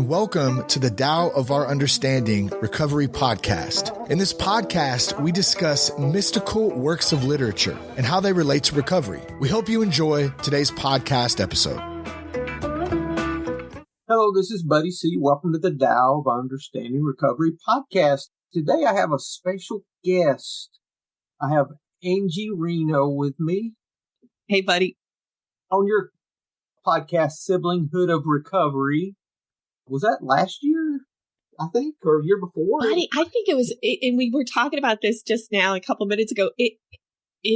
and welcome to the Tao of Our Understanding Recovery Podcast. In this podcast, we discuss mystical works of literature and how they relate to recovery. We hope you enjoy today's podcast episode. Hello, this is Buddy C. Welcome to the Tao of Our Understanding Recovery Podcast. Today I have a special guest. I have Angie Reno with me. Hey, buddy. On your podcast, Siblinghood of Recovery. Was that last year, I think, or year before? Buddy, I think it was, and we were talking about this just now a couple minutes ago. It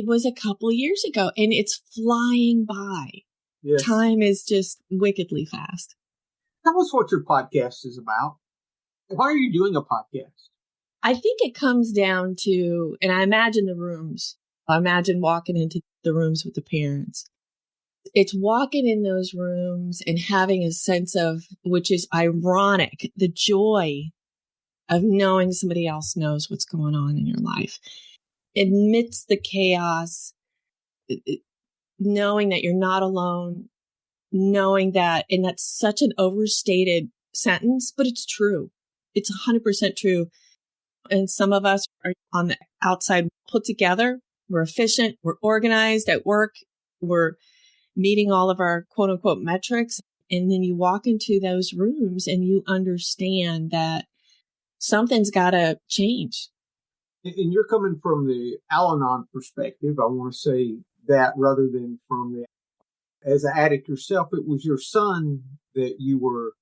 was a couple of years ago, and it's flying by. Yes. Time is just wickedly fast. Tell us what your podcast is about. Why are you doing a podcast? I think it comes down to, and I imagine the rooms. I imagine walking into the rooms with the parents. It's walking in those rooms and having a sense of, which is ironic, the joy of knowing somebody else knows what's going on in your life. Amidst the chaos, knowing that you're not alone, knowing that, and that's such an overstated sentence, but it's true. It's 100% true. And some of us are on the outside put together. We're efficient. We're organized at work. We're meeting all of our quote unquote metrics. And then you walk into those rooms and you understand that something's got to change. And you're coming from the Al-Anon perspective. I want to say that rather than from the, as an addict yourself, it was your son that you were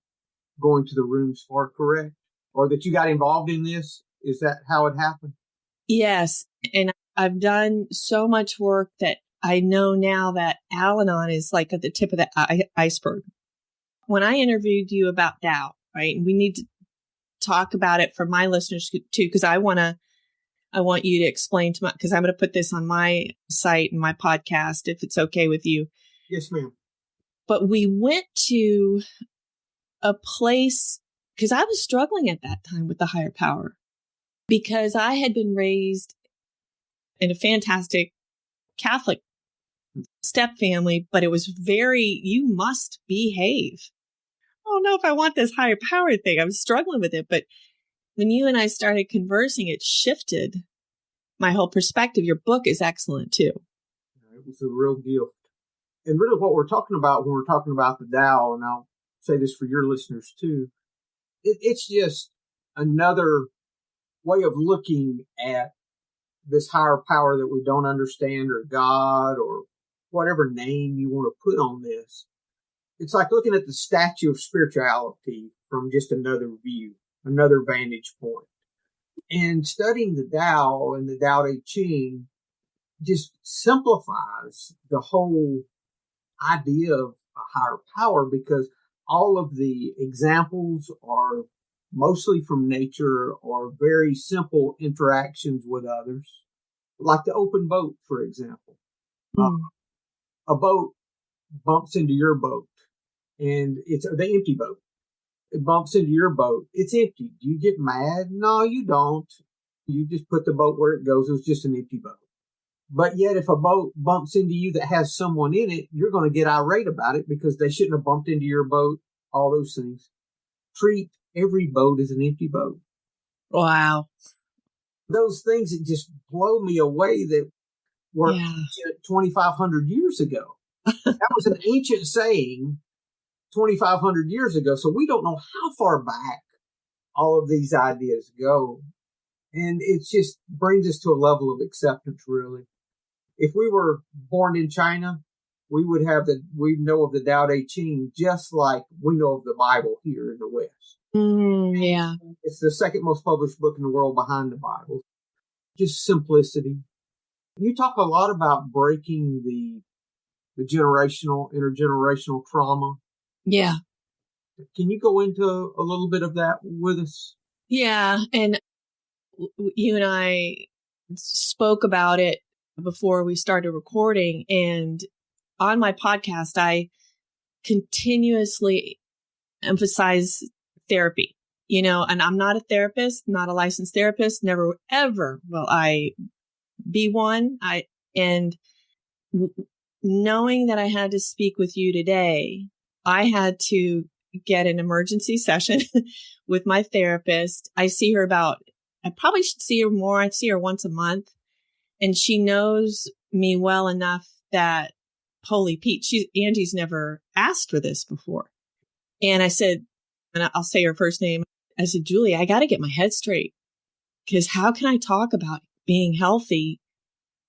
going to the rooms for, correct? Or that you got involved in this? Is that how it happened? Yes. And I've done so much work that I know now that Al-Anon is like at the tip of the iceberg. When I interviewed you about Tao, right, and we need to talk about it for my listeners too, because I want you to explain to my, because I'm going to put this on my site and my podcast, if it's okay with you. Yes, ma'am. But we went to a place, because I was struggling at that time with the higher power, because I had been raised in a fantastic Catholic step family, but it was very, you must behave. I don't know if I want this higher power thing. I was struggling with it. But when you and I started conversing, it shifted my whole perspective. Your book is excellent too. It was a real gift. And really what we're talking about when we're talking about the Tao, and I'll say this for your listeners too, it's just another way of looking at this higher power that we don't understand, or God, or whatever name you want to put on this. It's like looking at the statue of spirituality from just another view, another vantage point. And studying the Tao and the Tao Te Ching just simplifies the whole idea of a higher power, because all of the examples are mostly from nature or very simple interactions with others, like the open boat, for example. A boat bumps into your boat, and it's the empty boat. It bumps into your boat. It's empty. Do you get mad? No, you don't. You just put the boat where it goes. It was just an empty boat. But yet, if a boat bumps into you that has someone in it, you're going to get irate about it because they shouldn't have bumped into your boat, all those things. Treat every boat as an empty boat. Wow. Those things that just blow me away that were 2,500 years ago. That was an ancient saying 2,500 years ago. So we don't know how far back all of these ideas go. And it just brings us to a level of acceptance, really. If we were born in China, we would know of the Tao Te Ching just like we know of the Bible here in the West. Yeah. It's the second most published book in the world behind the Bible. Just simplicity. You talk a lot about breaking the intergenerational trauma. Yeah. Can you go into a little bit of that with us? Yeah. And you and I spoke about it before we started recording. And on my podcast, I continuously emphasize therapy, and I'm not a therapist, not a licensed therapist, never, ever will I be one. Knowing that I had to speak with you today, I had to get an emergency session with my therapist. I probably should see her more. I see her once a month, and she knows me well enough that, holy Pete, Angie's never asked for this before. And I said, and I'll say her first name. I said, Julie, I got to get my head straight, because how can I talk about being healthy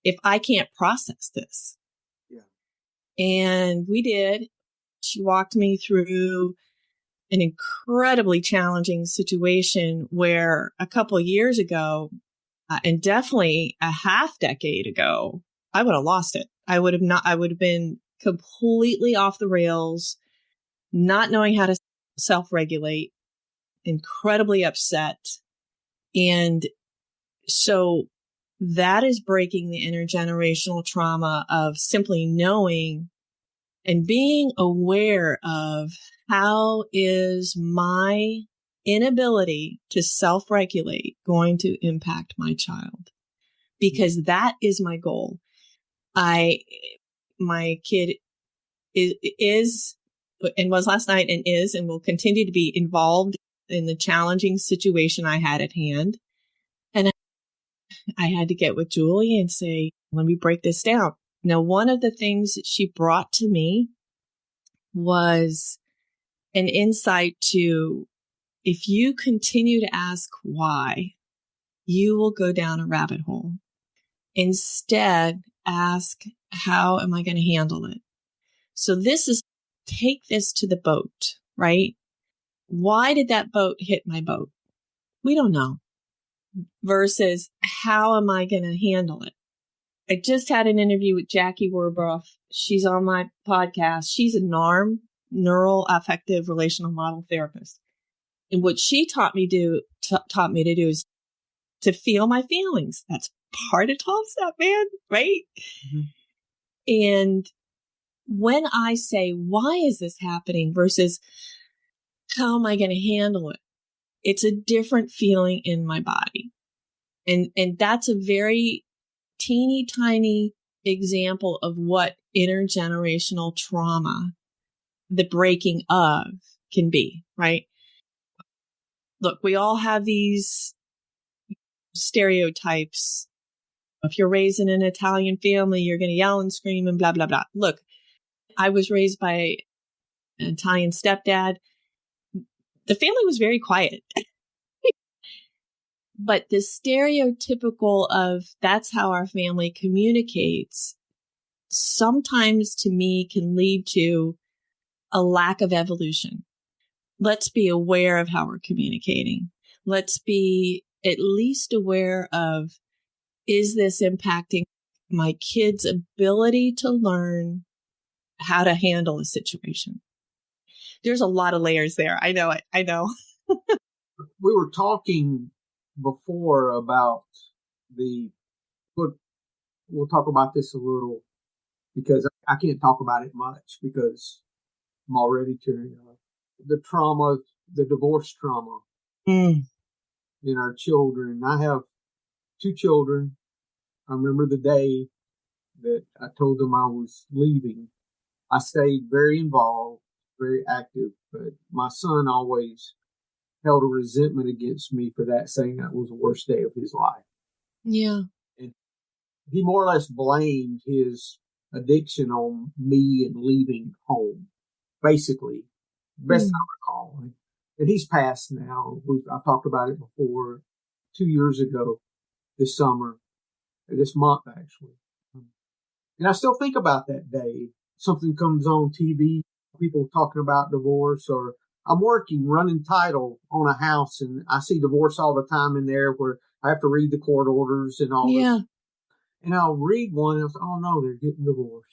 if I can't process this? Yeah. And we did. She walked me through an incredibly challenging situation where a couple of years ago, and definitely a half decade ago, I would have lost it. I would have been completely off the rails, not knowing how to self-regulate, incredibly upset. And so that is breaking the intergenerational trauma of simply knowing and being aware of how is my inability to self-regulate going to impact my child? Because that is my goal. My kid is and was last night and is and will continue to be involved in the challenging situation I had at hand. And I had to get with Julie and say, let me break this down. Now, one of the things that she brought to me was an insight to, if you continue to ask why, you will go down a rabbit hole. Instead, ask, how am I going to handle it? So this is, take this to the boat, right? Why did that boat hit my boat? We don't know. Versus, how am I going to handle it? I just had an interview with Jackie Warburg. She's on my podcast. She's a NARM, Neural Affective Relational Model Therapist. And what she taught me to do is to feel my feelings. That's part of 12-step, man, right? Mm-hmm. And when I say, why is this happening versus how am I going to handle it? It's a different feeling in my body. And that's a very teeny tiny example of what intergenerational trauma, the breaking of, can be, right? Look, we all have these stereotypes. If you're raised in an Italian family, you're going to yell and scream and blah, blah, blah. Look, I was raised by an Italian stepdad. The family was very quiet. But the stereotypical of that's how our family communicates sometimes to me can lead to a lack of evolution. Let's be aware of how we're communicating. Let's be at least aware of, is this impacting my kid's ability to learn how to handle a situation? There's a lot of layers there. I know it. I know. We were talking before about we'll talk about this a little because I can't talk about it much because I'm already tearing up. The trauma, the divorce trauma in our children. I have 2 children. I remember the day that I told them I was leaving. I stayed very involved, very active, but my son always held a resentment against me for that, saying that was the worst day of his life. Yeah. And he more or less blamed his addiction on me and leaving home, basically, best I recall. And he's passed now. I've talked about it before, 2 years ago, this month, actually. And I still think about that day. Something comes on TV, people talking about divorce, or I'm running title on a house, and I see divorce all the time in there where I have to read the court orders and all this. And I'll read one and I'll say, oh no, they're getting divorced.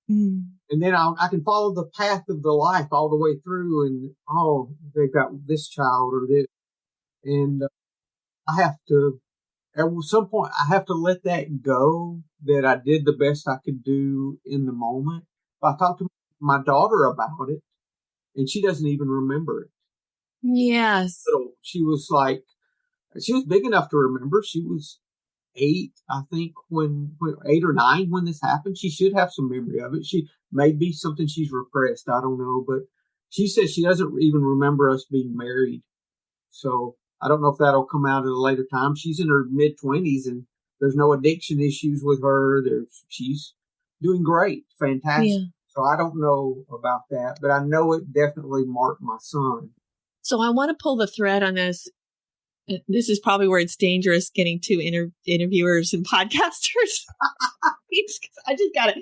And then I can follow the path of the life all the way through, and they've got this child or this. And at some point, I have to let that go, that I did the best I could do in the moment. But I talked to my daughter about it, and she doesn't even remember it. Yes. She was big enough to remember. She was 8, I think, when 8 or 9 when this happened. She should have some memory of it. She may be something she's repressed. I don't know, but She says she doesn't even remember us being married. So I don't know if that'll come out at a later time. She's in her mid-20s and there's no addiction issues with her. She's doing great, fantastic. Yeah. So I don't know about that, but I know it definitely marked my son. So I want to pull the thread on this. This is probably where it's dangerous getting to interviewers and podcasters. I just got to.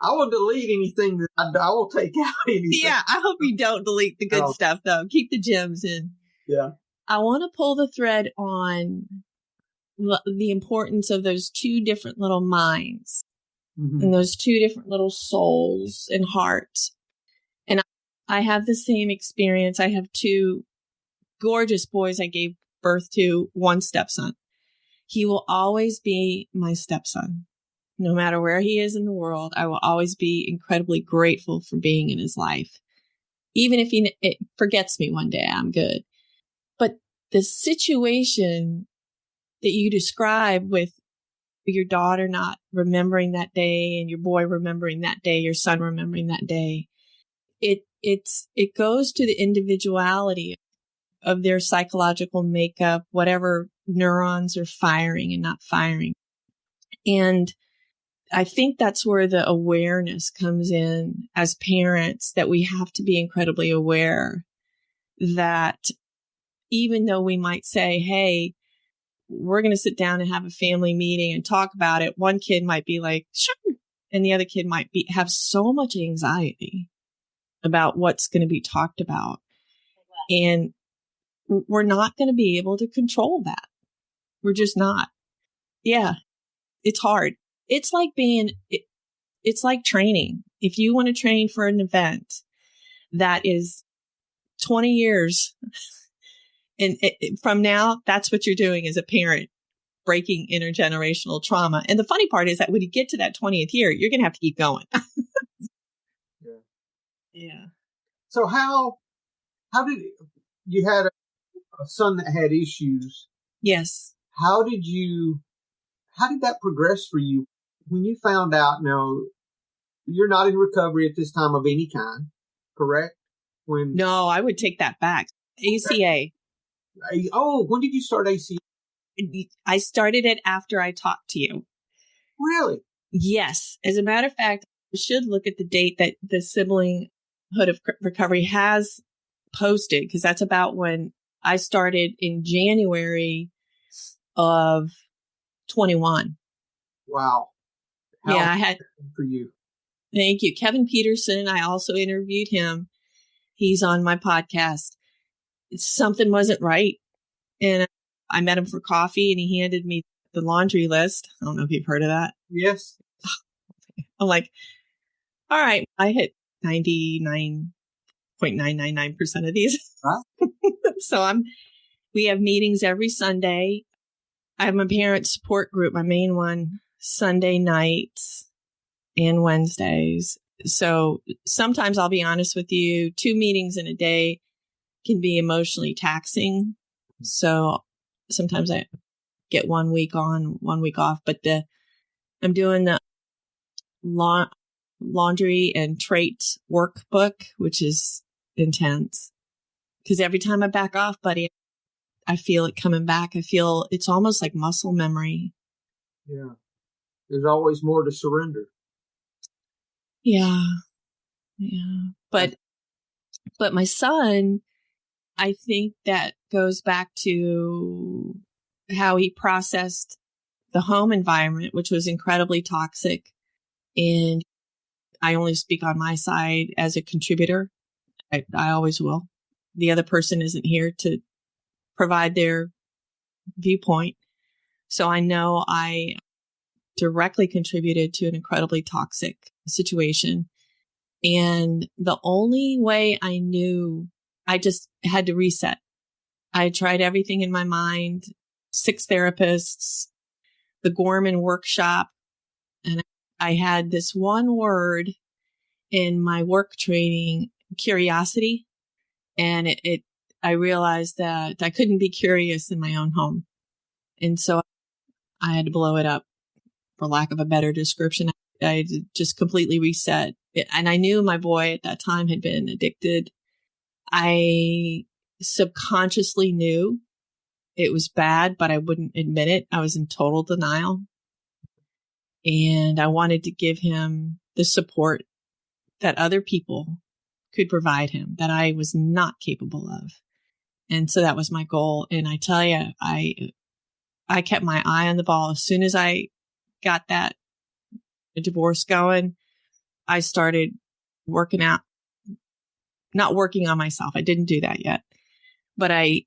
I will delete anything that I will take out anything. Yeah, I hope you don't delete the good stuff, though. Keep the gems in. Yeah. I want to pull the thread on the importance of those two different little minds and those two different little souls and hearts. And I have the same experience. I have two gorgeous boys I gave birth to, one stepson. He will always be my stepson. No matter where he is in the world, I will always be incredibly grateful for being in his life. Even if it forgets me one day, I'm good. But the situation that you describe with your daughter not remembering that day and your boy remembering that day, your son remembering that day, it goes to the individuality of their psychological makeup, whatever neurons are firing and not firing. And I think that's where the awareness comes in as parents, that we have to be incredibly aware that even though we might say, hey, we're going to sit down and have a family meeting and talk about it, one kid might be like, sure. And the other kid might have so much anxiety about what's going to be talked about. And we're not going to be able to control that. We're just not. Yeah, it's hard. It's like it's like training. If you want to train for an event that is 20 years and from now, that's what you're doing as a parent, breaking intergenerational trauma. And the funny part is that when you get to that 20th year, you're going to have to keep going. Yeah. So how did you had a son that had issues? Yes. How did that progress for you when you found out? Now, you're not in recovery at this time of any kind, correct? No, I would take that back. ACA. Oh, when did you start ACA? I started it after I talked to you. Really? Yes. As a matter of fact, I should look at the date that the Siblinghood of Recovery has posted, because that's about when I started in January of 21. Wow. I had for you. Thank you. Kevin Peterson, I also interviewed him. He's on my podcast. Something wasn't right. And I met him for coffee and he handed me the laundry list. I don't know if you've heard of that. Yes. I'm like, all right, I hit 99.999% of these. Huh? So we have meetings every Sunday. I have my parent support group, my main one, Sunday nights and Wednesdays. So sometimes I'll be honest with you, 2 meetings in a day can be emotionally taxing. So sometimes I get 1 week on, 1 week off, but I'm doing the laundry and traits workbook, which is intense, because every time I back off, buddy, I feel it coming back. I feel it's almost like muscle memory. Yeah. There's always more to surrender. Yeah. Yeah. But my son, I think that goes back to how he processed the home environment, which was incredibly toxic. And I only speak on my side as a contributor. I always will. The other person isn't here to provide their viewpoint. So I know I directly contributed to an incredibly toxic situation. And the only way I knew, I just had to reset. I tried everything in my mind, 6 therapists, the Gorman workshop. And I had this one word in my work training, curiosity. And I realized that I couldn't be curious in my own home. And so I had to blow it up, for lack of a better description. I just completely reset. And I knew my boy at that time had been addicted. I subconsciously knew it was bad, but I wouldn't admit it. I was in total denial. And I wanted to give him the support that other people could provide him that I was not capable of. And so that was my goal. And I tell you, I kept my eye on the ball. As soon as I got that divorce going, I started working out, not working on myself. I didn't do that yet, but I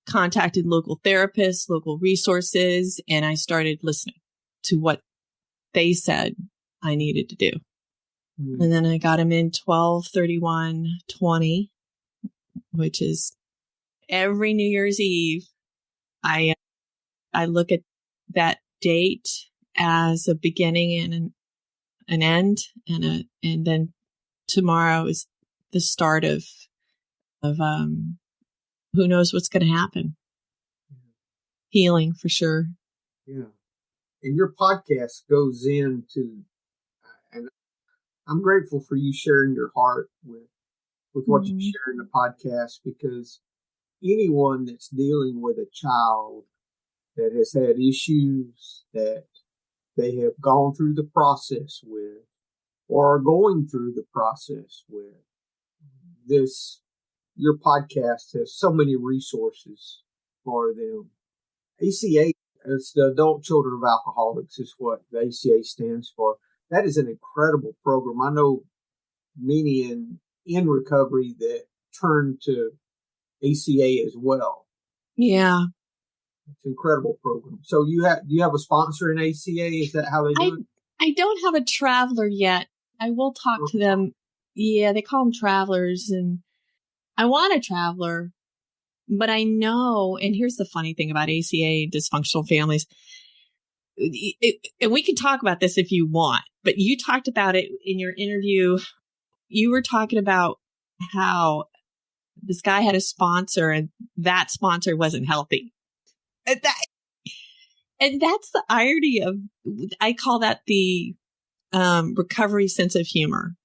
contacted local therapists, local resources, and I started listening to what they said I needed to do. And then I got him in 12/31/20, which is every New Year's Eve. I look at that date as a beginning and an end, and then tomorrow is the start of who knows what's going to happen. Healing for sure. Yeah. And your podcast goes into, and I'm grateful for you sharing your heart with what you share in the podcast, because anyone that's dealing with a child that has had issues that they have gone through the process with, or are going through the process with, your podcast has so many resources for them. ACA, it's the Adult Children of Alcoholics, is what the ACA stands for. That is an incredible program. I know many in recovery that turn to ACA as well. Yeah. It's an incredible program. So do you have a sponsor in ACA? Is that how they do it? I don't have a traveler yet. I will talk to them. Yeah, they call them travelers, and I want a traveler, but I know, and here's the funny thing about ACA, dysfunctional families, and we can talk about this if you want, but you talked about it in your interview. You were talking about how this guy had a sponsor and that sponsor wasn't healthy. And that's the irony of, I call that the recovery sense of humor.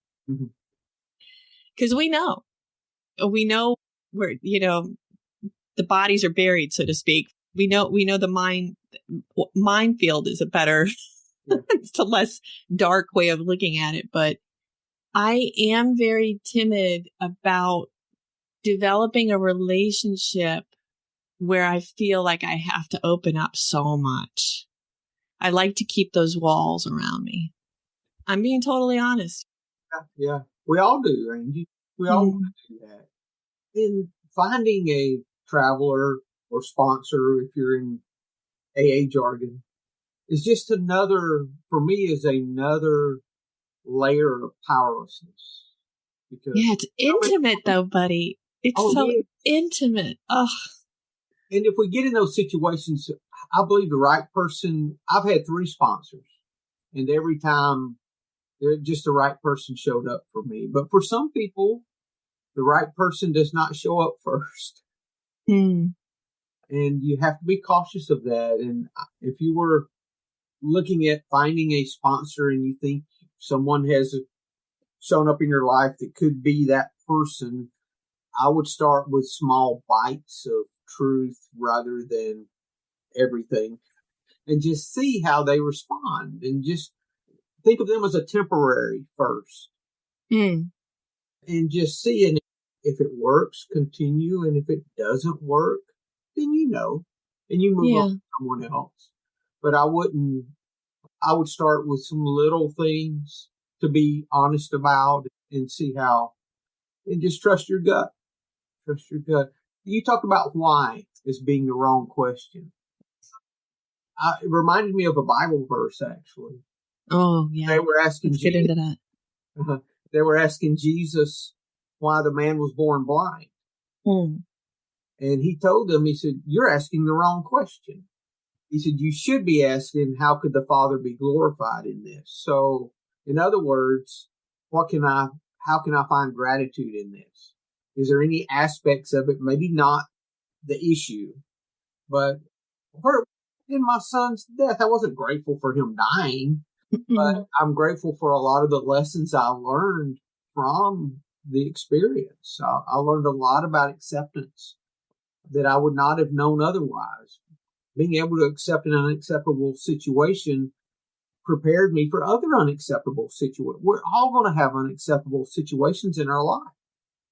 Because we know where, the bodies are buried, so to speak. We know the minefield is a better, it's a less dark way of looking at it. But I am very timid about developing a relationship where I feel like I have to open up so much. I like to keep those walls around me. I'm being totally honest. Yeah. We all do, Angie. We all want to do that. In finding a traveler or sponsor, if you're in AA jargon, is just another layer of powerlessness. Because it's intimate though, buddy. It's intimate. Oh. And if we get in those situations, I believe the right person, I've had 3 sponsors, and every time just the right person showed up for me. But for some people, the right person does not show up first. And you have to be cautious of that. And if you were looking at finding a sponsor and you think someone has shown up in your life that could be that person, I would start with small bites of truth rather than everything, and just see how they respond, and just think of them as a temporary first, and just see, and if it works, continue, and if it doesn't work, then and you move on to someone else. But I would start with some little things to be honest about and see how, and just trust your gut. Trust your gut. You talked about why as being the wrong question. It reminded me of a Bible verse, actually. Oh, yeah. They were asking Let's get into that. They were asking Jesus why the man was born blind. And he told them, he said, "You're asking the wrong question." He said, "You should be asking, how could the Father be glorified in this?" So, in other words, how can I find gratitude in this? Is there any aspects of it, maybe not the issue, but in my son's death, I wasn't grateful for him dying, but I'm grateful for a lot of the lessons I learned from the experience. I learned a lot about acceptance that I would not have known otherwise. Being able to accept an unacceptable situation prepared me for other unacceptable situations. We're all going to have unacceptable situations in our life.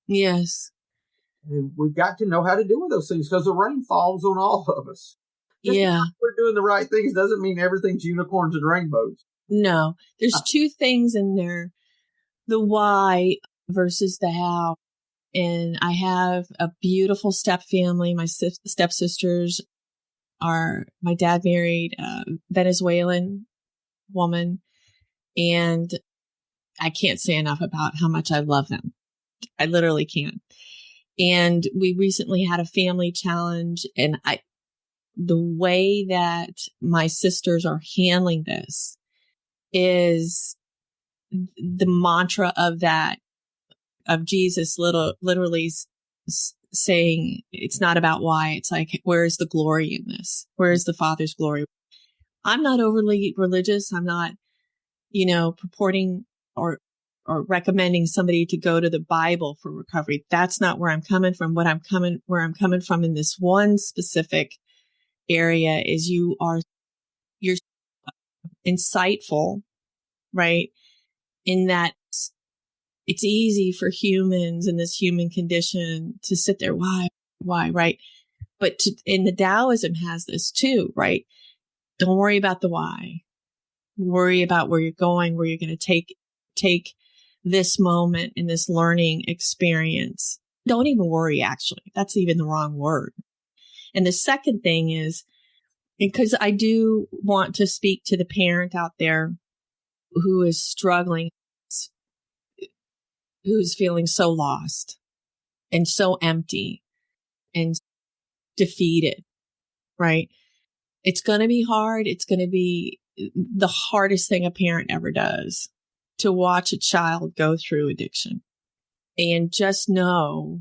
Yes. And we've got to know how to deal with those things because the rain falls on all of us. Just Yeah. because we're doing the right things doesn't mean everything's unicorns and rainbows. No, there's two things in there, the why versus the how. And I have a beautiful step family. My stepsisters my dad married a Venezuelan woman, and I can't say enough about how much I love them. I literally can't. And we recently had a family challenge, and the way that my sisters are handling this is the mantra of Jesus literally saying, it's not about why. It's like, where is the glory in this? Where is the Father's glory? I'm not overly religious. I'm not, purporting or recommending somebody to go to the Bible for recovery. That's not where I'm coming from. Where I'm coming from in this one specific area is you're insightful, right? In that it's easy for humans in this human condition to sit there. Why, right? But and the Taoism has this too, right? Don't worry about the why. Worry about where you're going, where you're going to take this moment in this learning experience. Don't even worry, actually. That's even the wrong word. And the second thing is, because I do want to speak to the parent out there who is struggling, who's feeling so lost and so empty and defeated, right? It's going to be hard. It's going to be the hardest thing a parent ever does to watch a child go through addiction. And just know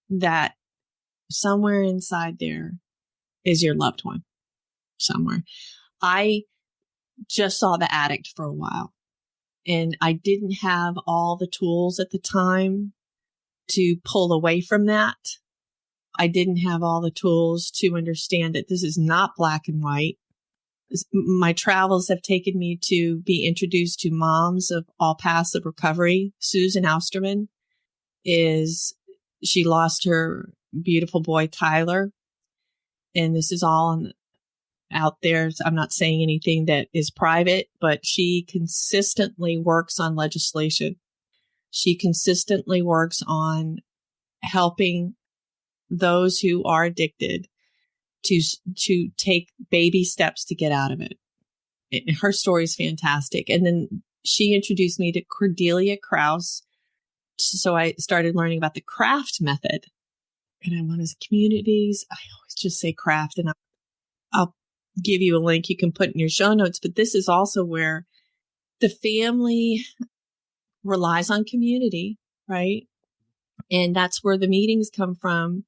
that somewhere inside there is your loved one somewhere. I just saw The Addict for a while, and I didn't have all the tools at the time to pull away from that. I didn't have all the tools to understand that this is not black and white. My travels have taken me to be introduced to moms of all paths of recovery. Susan Austerman she lost her beautiful boy, Tyler. And this is all out there. I'm not saying anything that is private, but she consistently works on legislation. She consistently works on helping those who are addicted to take baby steps to get out of it. Her story is fantastic. And then she introduced me to Cordelia Krause. So I started learning about the Kraft method. And I went as communities. I always just say Kraft, and I'll give you a link you can put in your show notes. But this is also where the family relies on community, right? And that's where the meetings come from.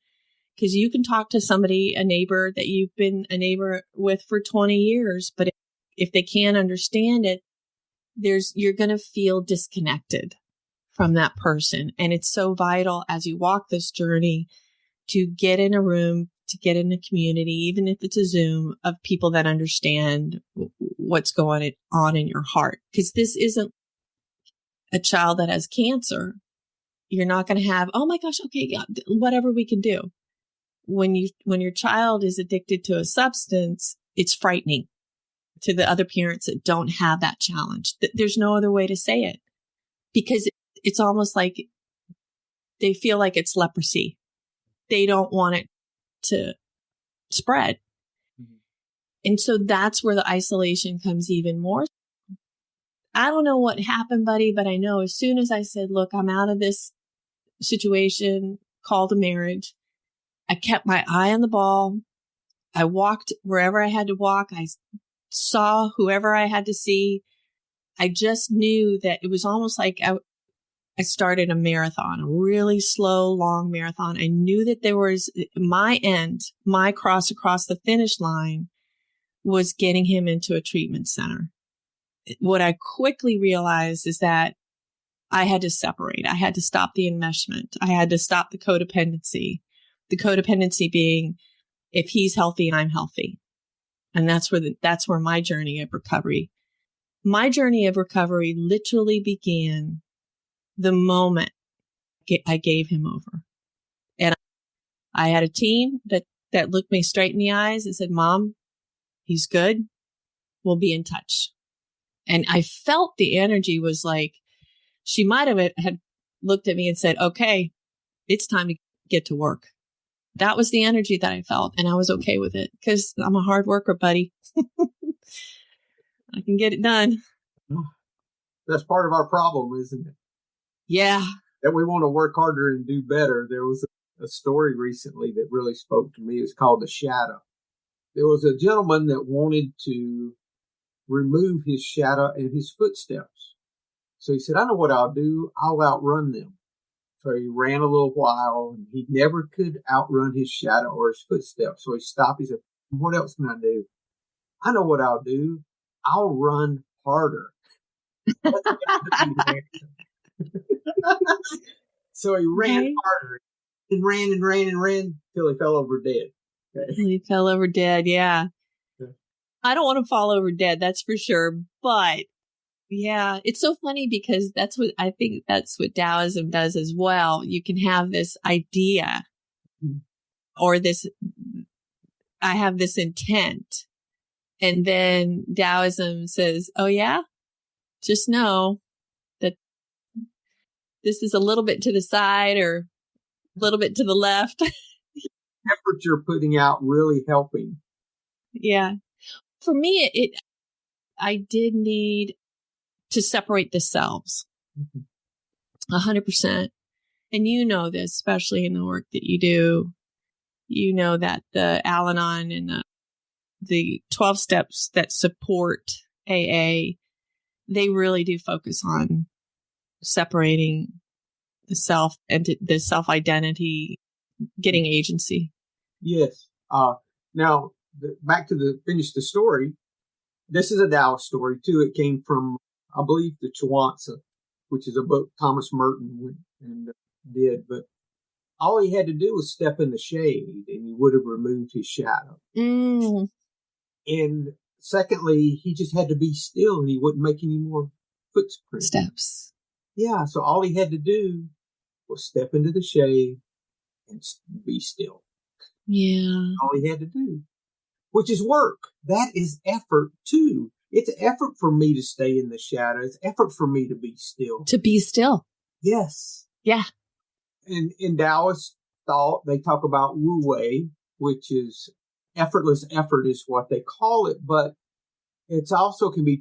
Because you can talk to somebody, a neighbor that you've been a neighbor with for 20 years, but if they can't understand it, you're going to feel disconnected from that person. And it's so vital as you walk this journey to get in a room, to get in a community, even if it's a Zoom, of people that understand what's going on in your heart. Because this isn't a child that has cancer. You're not going to have, oh my gosh, okay, yeah, whatever we can do. When your child is addicted to a substance, it's frightening to the other parents that don't have that challenge. There's no other way to say it, because it's almost like they feel like it's leprosy. They don't want it to spread. Mm-hmm. And so that's where the isolation comes even more. I don't know what happened, buddy, but I know as soon as I said, look, I'm out of this situation, called a marriage, I kept my eye on the ball. I walked wherever I had to walk. I saw whoever I had to see. I just knew that it was almost like I started a marathon, a really slow, long marathon. I knew that there was my cross across the finish line was getting him into a treatment center. What I quickly realized is that I had to separate. I had to stop the enmeshment. I had to stop the codependency. The codependency being, if he's healthy, I'm healthy. And that's where my journey of recovery literally began the moment I gave him over. And I had a team that looked me straight in the eyes and said, Mom, he's good. We'll be in touch. And I felt the energy was like, she might have had looked at me and said, okay, it's time to get to work. That was the energy that I felt. And I was okay with it because I'm a hard worker, buddy. I can get it done. That's part of our problem, isn't it? Yeah. That we want to work harder and do better. There was a story recently that really spoke to me. It's called The Shadow. There was a gentleman that wanted to remove his shadow and his footsteps. So he said, I know what I'll do. I'll outrun them. So he ran a little while and he never could outrun his shadow or his footsteps. So he stopped. He said, what else can I do? I know what I'll do. I'll run harder. So he ran harder and ran till he fell over dead. Okay. He fell over dead. Yeah. I don't want to fall over dead. That's for sure. But yeah, it's so funny because I think that's what Taoism does as well. You can have this idea or I have this intent. And then Taoism says, oh yeah, just know that this is a little bit to the side or a little bit to the left. Effort you're putting out really helping. Yeah. For me, I did need to separate the selves 100%. And you know this, especially in the work that you do, you know that the Al-Anon and the 12 steps that support AA, they really do focus on separating the self and the self-identity, getting agency. Yes. Now, back to finish the story. This is a Taoist story, too. It came from, I believe, the Chuanza, which is a book Thomas Merton did. But all he had to do was step in the shade and he would have removed his shadow. Mm. And secondly, he just had to be still and he wouldn't make any more steps. Yeah. So all he had to do was step into the shade and be still. Yeah. All he had to do, which is work. That is effort too. It's effort for me to stay in the shadow. It's effort for me to be still. To be still. Yes. Yeah. And in Taoist thought, they talk about Wu Wei, which is effortless effort is what they call it, but it's also can be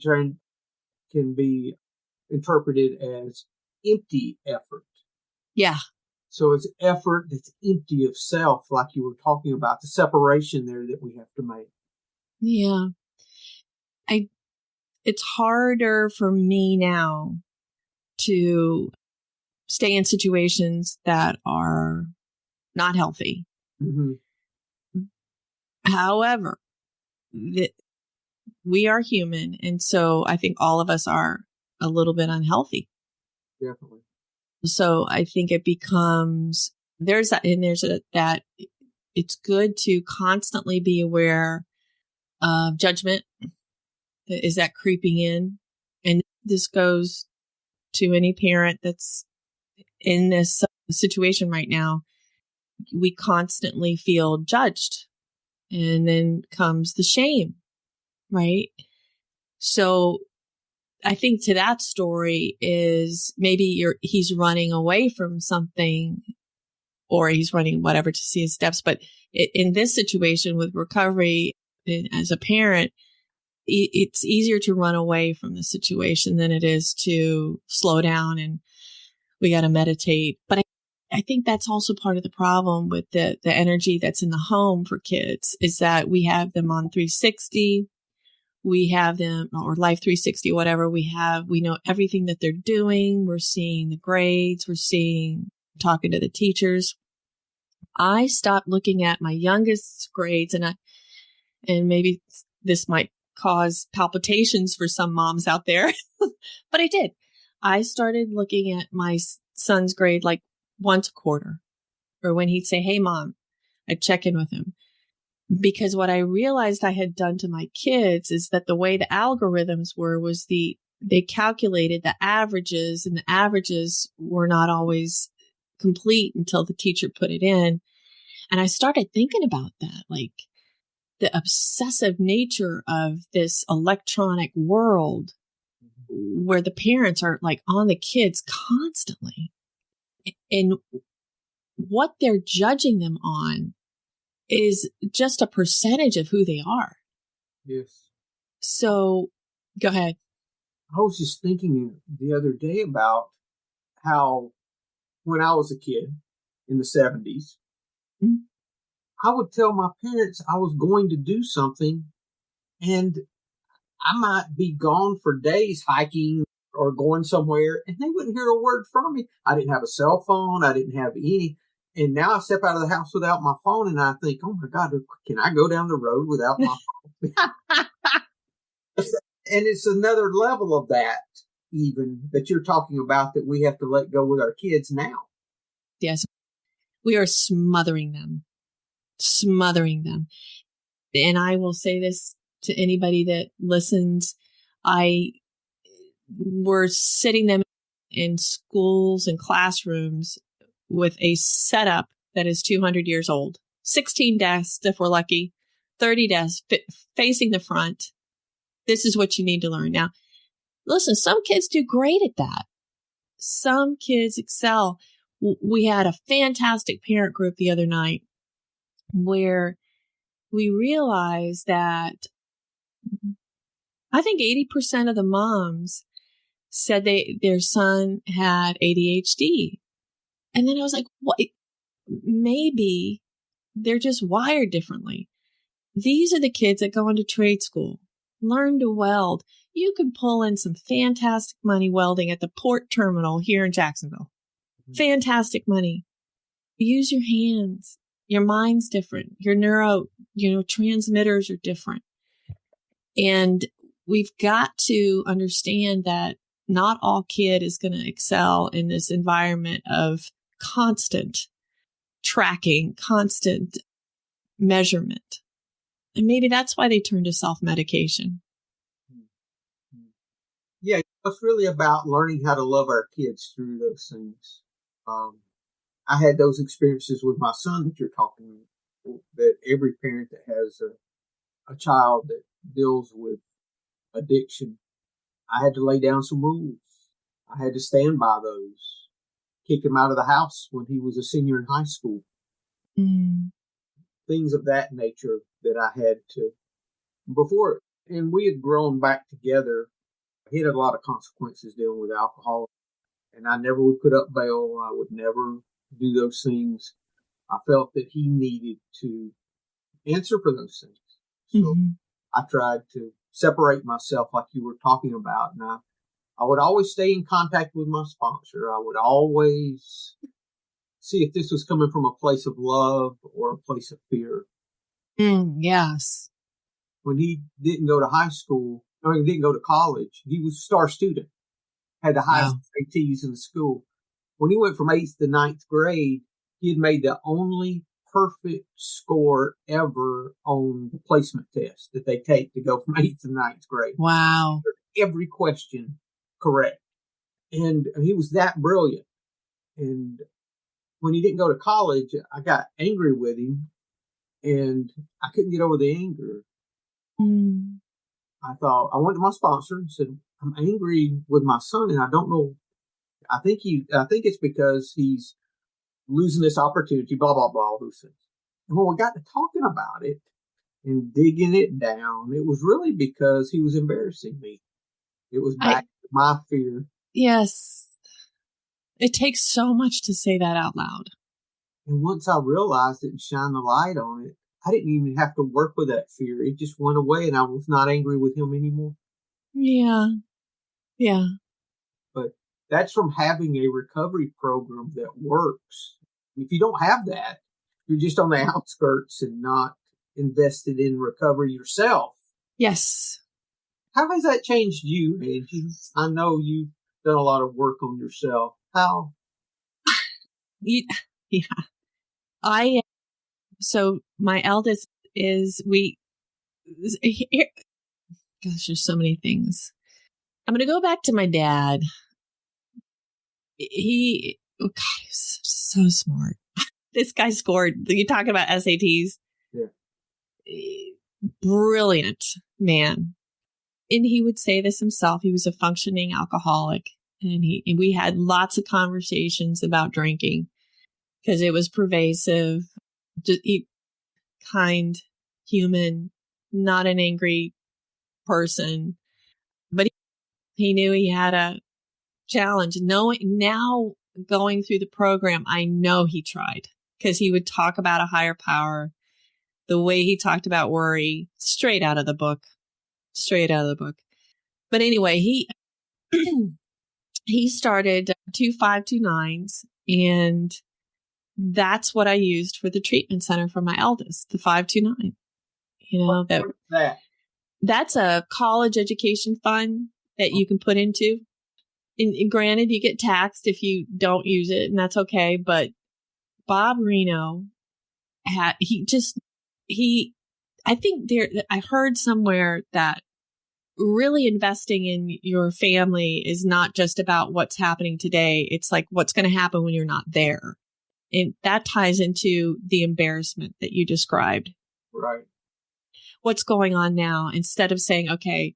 interpreted as empty effort. Yeah. So it's effort that's empty of self, like you were talking about, the separation there that we have to make. Yeah. It's harder for me now to stay in situations that are not healthy. Mm-hmm. However, we are human. And so I think all of us are a little bit unhealthy. Definitely. So I think it becomes, that it's good to constantly be aware of judgment. Is that creeping in? And this goes to any parent that's in this situation right now. We constantly feel judged. And then comes the shame, right? So I think to that story is maybe he's running away from something or he's running whatever to see his steps. But in this situation with recovery, as a parent, it's easier to run away from the situation than it is to slow down and we got to meditate. But I think that's also part of the problem with the energy that's in the home for kids is that we have them on 360. We have them or Life 360, whatever we know everything that they're doing. We're seeing the grades. We're talking to the teachers. I stopped looking at my youngest's grades and maybe this might cause palpitations for some moms out there, but I did. I started looking at my son's grade like once a quarter, or when he'd say, "Hey, Mom," I'd check in with him. Because what I realized I had done to my kids is that the way the algorithms were was they calculated the averages, and the averages were not always complete until the teacher put it in. And I started thinking about that, like the obsessive nature of this electronic world where the parents are like on the kids constantly, and what they're judging them on is just a percentage of who they are. Yes. So go ahead. I was just thinking the other day about how when I was a kid in the 70s, I would tell my parents I was going to do something, and I might be gone for days hiking or going somewhere, and they wouldn't hear a word from me. I didn't have a cell phone. I didn't have any. And now I step out of the house without my phone, and I think, oh my God, can I go down the road without my phone? And it's another level of that, even that you're talking about, that we have to let go with our kids now. Yes. We are smothering them. And I will say this to anybody that listens. We're sitting them in schools and classrooms with a setup that is 200 years old. 16 desks, if we're lucky, 30 desks facing the front. This is what you need to learn. Now, listen, some kids do great at that. Some kids excel. We had a fantastic parent group the other night where we realized that I think 80% of the moms said their son had ADHD. And then I was like, what? Maybe they're just wired differently. These are the kids that go into trade school, learn to weld. You can pull in some fantastic money welding at the port terminal here in Jacksonville. Fantastic money. Use your hands. Your mind's different. Your neurotransmitters are different. And we've got to understand that not all kid is going to excel in this environment of constant tracking, constant measurement. And maybe that's why they turn to self-medication. Yeah, it's really about learning how to love our kids through those things. I had those experiences with my son that you're talking about, that every parent that has a child that deals with addiction, I had to lay down some rules. I had to stand by those. Kick him out of the house when he was a senior in high school. Things of that nature that I had to before. And we had grown back together. He had a lot of consequences dealing with alcohol, and I never would put up bail. I would never do those things. I felt that he needed to answer for those things. So I tried to separate myself like you were talking about. And I would always stay in contact with my sponsor. I would always see if this was coming from a place of love or a place of fear. Yes. When he didn't go to high school, or he didn't go to college, he was a star student, had the highest ATs in the school. When he went from 8th to 9th grade, he had made the only perfect score ever on the placement test that they take to go from 8th to 9th grade. Wow. Every question correct. And he was that brilliant. And when he didn't go to college, I got angry with him, and I couldn't get over the anger. I went to my sponsor and said, I'm angry with my son, and I don't know. I think it's because he's losing this opportunity, blah, blah, blah, all those things. And when we got to talking about it and digging it down, it was really because he was embarrassing me. It was back to my fear. Yes. It takes so much to say that out loud. And once I realized it and shined the light on it, I didn't even have to work with that fear. It just went away, and I was not angry with him anymore. Yeah. Yeah. But that's from having a recovery program that works. If you don't have that, you're just on the outskirts and not invested in recovery yourself. Yes. How has that changed you, Angie? I know you've done a lot of work on yourself. How? Yeah. So my eldest is, gosh, there's so many things. I'm going to go back to my dad. He was so smart. This guy scored, you're talking about SATs. Yeah. Brilliant man. And he would say this himself. He was a functioning alcoholic. And we had lots of conversations about drinking because it was pervasive, just kind, human, not an angry person. But he knew he had a challenge. Now going through the program, I know he tried because he would talk about a higher power. The way he talked about worry, straight out of the book. But anyway, he started 2-5-2-9s, and that's what I used for the treatment center for my eldest, the 5-2-9. That's a college education fund that you can put into. And granted, you get taxed if you don't use it, and that's okay. But Bob Reno I heard somewhere that really investing in your family is not just about what's happening today. It's like what's going to happen when you're not there. And that ties into the embarrassment that you described. Right. What's going on now, instead of saying, okay,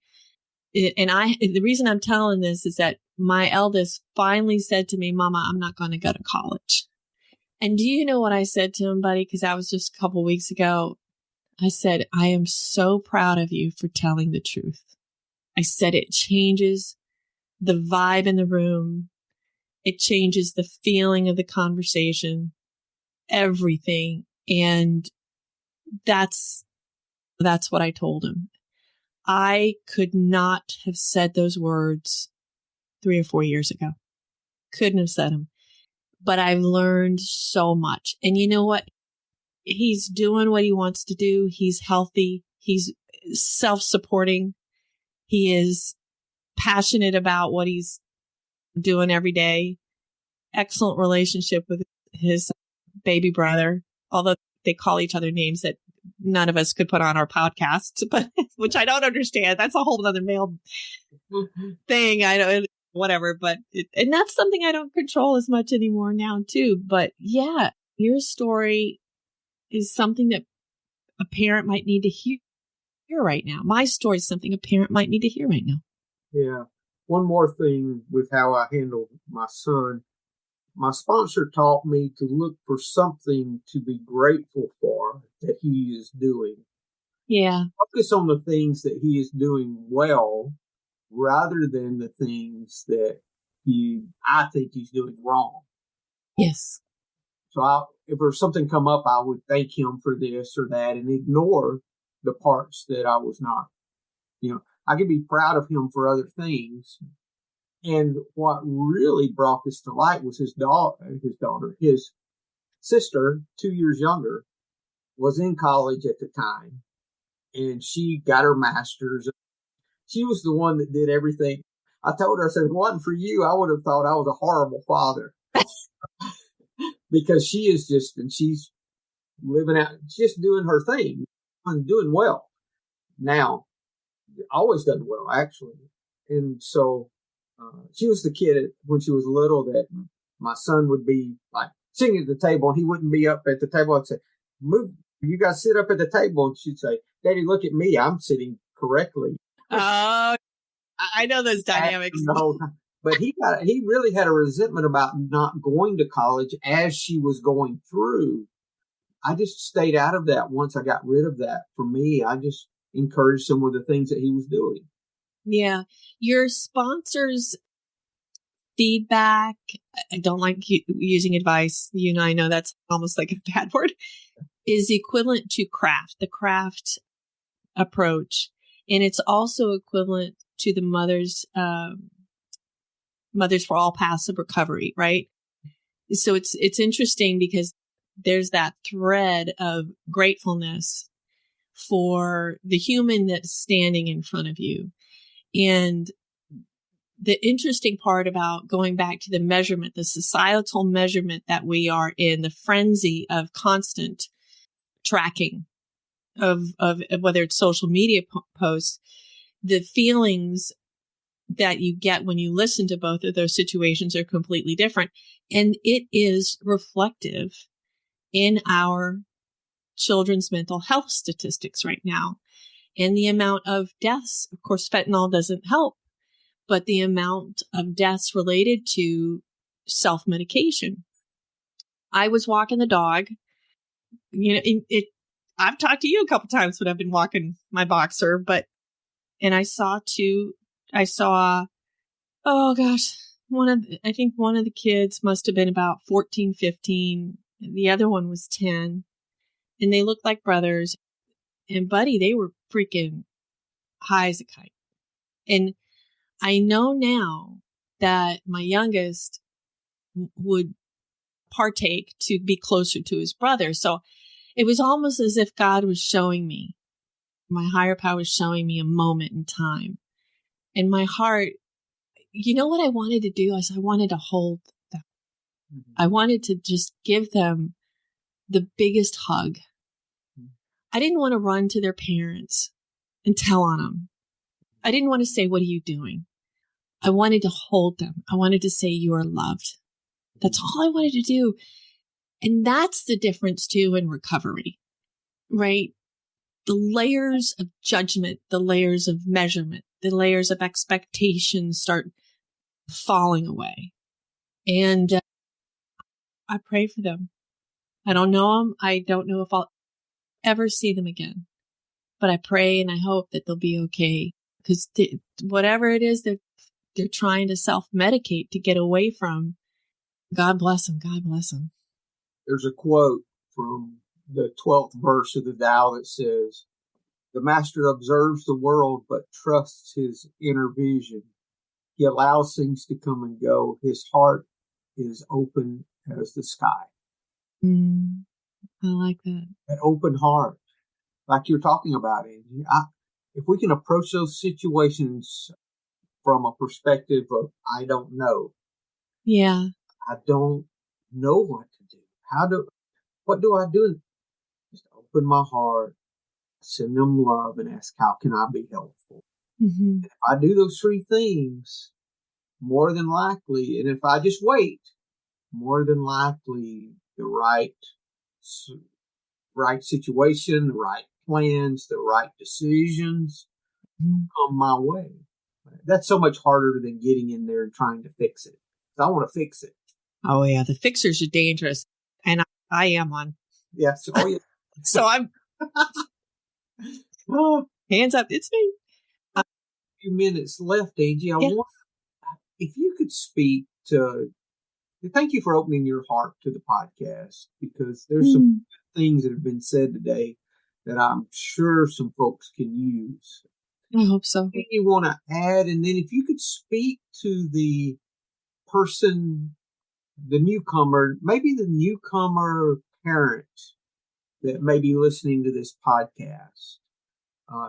the reason I'm telling this is that my eldest finally said to me, Mama, I'm not going to go to college. And do you know what I said to him, buddy? Because that was just a couple weeks ago. I said, I am so proud of you for telling the truth. I said, it changes the vibe in the room. It changes the feeling of the conversation, everything. And that's what I told him. I could not have said those words 3 or 4 years ago. Couldn't have said them. But I've learned so much. And you know what? He's doing what he wants to do. He's healthy. He's self-supporting. He is passionate about what he's doing every day. Excellent relationship with his baby brother, although they call each other names that none of us could put on our podcasts, but which I don't understand. That's a whole other male thing. I don't, whatever, but and that's something I don't control as much anymore now too. But yeah, your story is something that a parent might need to hear right now. My story is something a parent might need to hear right now. Yeah. One more thing with how I handle my son. My sponsor taught me to look for something to be grateful for that he is doing. Yeah. Focus on the things that he is doing well rather than the things that I think he's doing wrong. Yes. So if there's something come up, I would thank him for this or that and ignore the parts that I was not. I could be proud of him for other things. And what really brought this to light was his sister, 2 years younger, was in college at the time, and she got her master's. She was the one that did everything. I told her, I said, if it wasn't for you, I would have thought I was a horrible father. Because she's living out, just doing her thing and doing well. Now, always done well, actually. And so she was the kid when she was little that my son would be like sitting at the table and he wouldn't be up at the table. I'd say, move, you guys sit up at the table. And she'd say, Daddy, look at me. I'm sitting correctly. Oh, I know those dynamics. The whole time. But he really had a resentment about not going to college as she was going through. I just stayed out of that once I got rid of that. For me, I just encouraged him with the things that he was doing. Yeah. Your sponsor's feedback, I don't like using advice. I know that's almost like a bad word, is equivalent to Kraft, the Kraft approach. And it's also equivalent to the Mothers for All Paths of Recovery, right? So it's interesting because there's that thread of gratefulness for the human that's standing in front of you. And the interesting part about going back to the measurement, the societal measurement that we are in, the frenzy of constant tracking of whether it's social media posts, the feelings that you get when you listen to both of those situations are completely different. And it is reflective in our children's mental health statistics right now. And the amount of deaths, of course, fentanyl doesn't help, but the amount of deaths related to self-medication. I was walking the dog, I've talked to you a couple times when I've been walking my boxer, and I saw, oh gosh, I think one of the kids must have been about 14, 15. The other one was 10, and they looked like brothers. And buddy, they were freaking high as a kite. And I know now that my youngest would partake to be closer to his brother. So it was almost as if God was showing me, my higher power was showing me a moment in time. And my heart, you know what I wanted to do is I wanted to hold them. Mm-hmm. I wanted to just give them the biggest hug. Mm-hmm. I didn't want to run to their parents and tell on them. I didn't want to say, what are you doing? I wanted to hold them. I wanted to say, you are loved. That's all I wanted to do. And that's the difference too in recovery, right? The layers of judgment, the layers of measurement, the layers of expectation start falling away. And I pray for them. I don't know them. I don't know if I'll ever see them again, but I pray and I hope that they'll be okay, because whatever it is that they're trying to self-medicate to get away from, God bless them. God bless them. There's a quote from the 12th verse of the Tao that says, the master observes the world, but trusts his inner vision. He allows things to come and go. His heart is open as the sky. I like that. An open heart, like you're talking about, Angie. If we can approach those situations from a perspective of, I don't know. Yeah. I don't know what to do. What do I do? Just open my heart, send them love, and ask, how can I be helpful? Mm-hmm. If I do those three things, more than likely, and if I just wait, more than likely the right situation, the right plans, the right decisions come my way. That's so much harder than getting in there and trying to fix it. I want to fix it. Oh yeah, the fixers are dangerous, and I am one. Yes. Oh yeah. So I'm hands up. It's me. A few minutes left, Angie. I wonder if you could speak to. Thank you for opening your heart to the podcast, because there's some things that have been said today that I'm sure some folks can use. I hope so. Anything you want to add, and then if you could speak to the person, the newcomer, maybe the newcomer parent that may be listening to this podcast,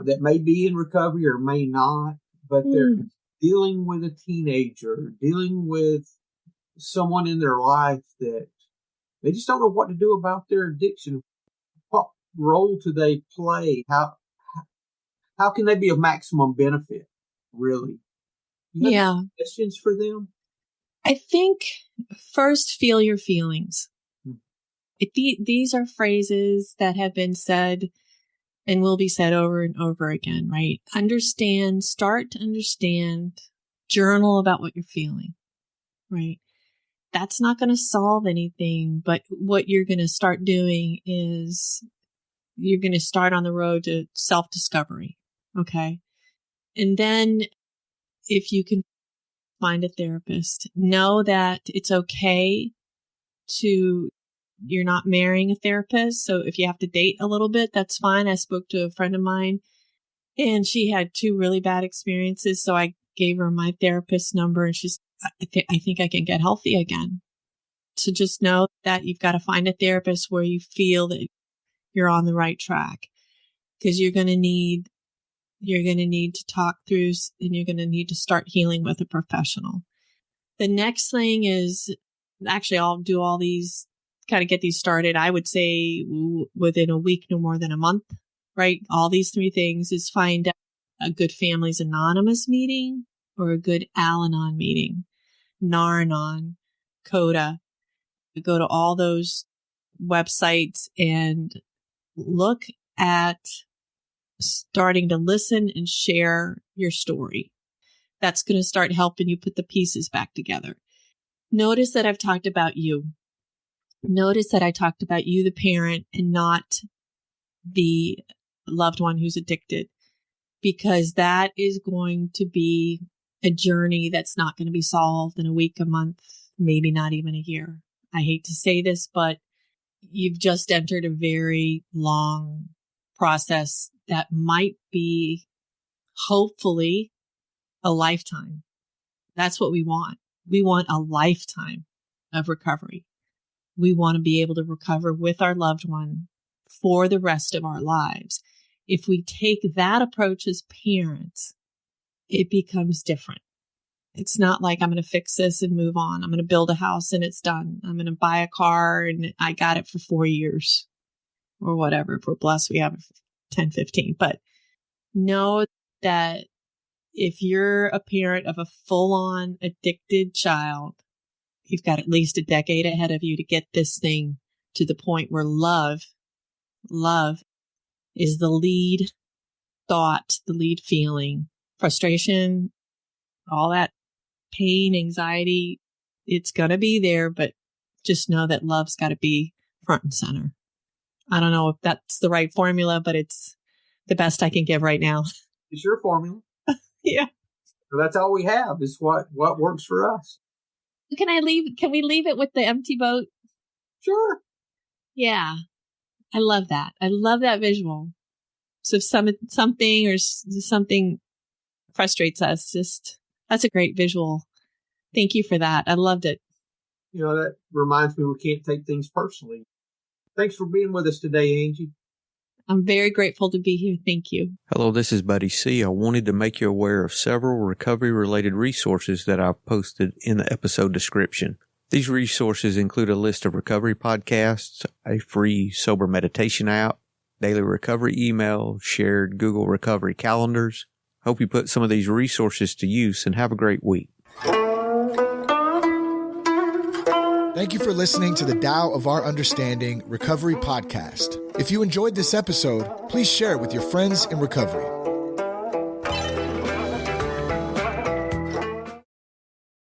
that may be in recovery or may not, but they're dealing with a teenager, dealing with someone in their life that they just don't know what to do about their addiction. What role do they play? How can they be of maximum benefit, really? You have any questions for them? I think first, feel your feelings. These are phrases that have been said and will be said over and over again, right? Start to understand, journal about what you're feeling, right? That's not going to solve anything, but what you're going to start doing is you're going to start on the road to self-discovery, okay? And then if you can find a therapist, know that it's okay you're not marrying a therapist. So if you have to date a little bit, that's fine. I spoke to a friend of mine and she had 2 really bad experiences. So I gave her my therapist number and she's, I think I can get healthy again. So just know that you've got to find a therapist where you feel that you're on the right track, because you're going to need you're going to need to talk through, and you're going to need to start healing with a professional. The next thing is, actually, I'll do all these, kind of get these started. I would say within a week, no more than a month, right? All these three things is find a good Families Anonymous meeting or a good Al-Anon meeting, Nar-Anon, CODA. Go to all those websites and look at starting to listen and share your story. That's going to start helping you put the pieces back together. Notice that I've talked about you. Notice that I talked about you, the parent, and not the loved one who's addicted, because that is going to be a journey that's not going to be solved in a week, a month, maybe not even a year. I hate to say this, but you've just entered a very long process that might be, hopefully, a lifetime. That's what we want. We want a lifetime of recovery. We want to be able to recover with our loved one for the rest of our lives. If we take that approach as parents, it becomes different. It's not like I'm going to fix this and move on. I'm going to build a house and it's done. I'm going to buy a car and I got it for 4 years or whatever. If we're blessed, we have 10, 15. But know that if you're a parent of a full-on addicted child, you've got at least a decade ahead of you to get this thing to the point where love is the lead thought, the lead feeling. Frustration, all that pain, anxiety, it's going to be there, but just know that love's got to be front and center. I don't know if that's the right formula, but it's the best I can give right now. It's your formula. Yeah. So that's all we have is what works for us. Can we leave it with the empty boat? Sure. Yeah. I love that. I love that visual. So if something frustrates us, that's a great visual. Thank you for that. I loved it. That reminds me we can't take things personally. Thanks for being with us today, Angie. I'm very grateful to be here. Thank you. Hello, this is Buddy C. I wanted to make you aware of several recovery-related resources that I've posted in the episode description. These resources include a list of recovery podcasts, a free sober meditation app, daily recovery email, shared Google recovery calendars. Hope you put some of these resources to use and have a great week. Thank you for listening to the Tao of Our Understanding Recovery Podcast. If you enjoyed this episode, please share it with your friends in recovery.